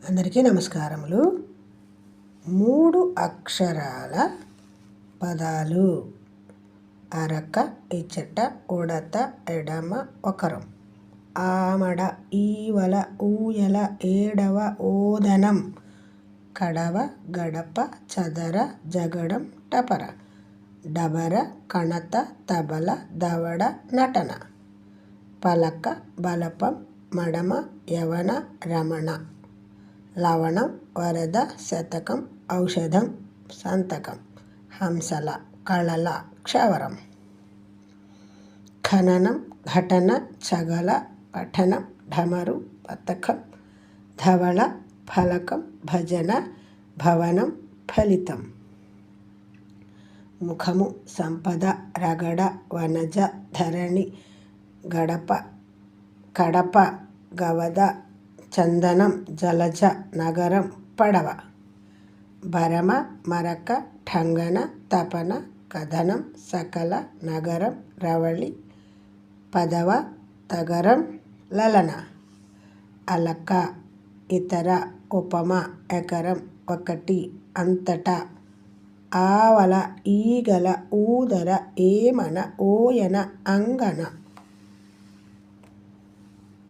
అందరికీ నమస్కారములు. 3 అక్షరాల పదాలు: అరక, ఇచట, ఉడత, ఎడమ, ఒకరం. ఆమడ, ఈవల, ఊయల, ఏడవ, ఓదనం, కడవ, గడప, చదర, జగడం, టపర, డబర, కణత, తబల, దవడ, నటన, పలక, బలపం, మడమ, యవన, రమణ, లవణం, వరద, శతకం, ఔషధం, సంతకం, హంసల, కళల, క్షవరం, ఖననం, ఘటన, చగల, పఠనం, ఢమరు, పతకం, ధవళ, ఫలకం, భజన, భవనం, ఫలితం. ముఖము, సంపద, రగడ, వనజ, ధరణి, గడప, కడప, గవద, చందనం, జలజ, నగరం, పడవ, భరమ, మరక, ఠంగన, తపన, కథనం, సకల, నగరం, రవళి, పదవ, తగరం, లలన, అలక, ఇతర, ఉపమ, ఎకరం, ఒకటి, అంతటా, ఆవల, ఈగల, ఊదర, ఏమన, ఓయన, అంగన.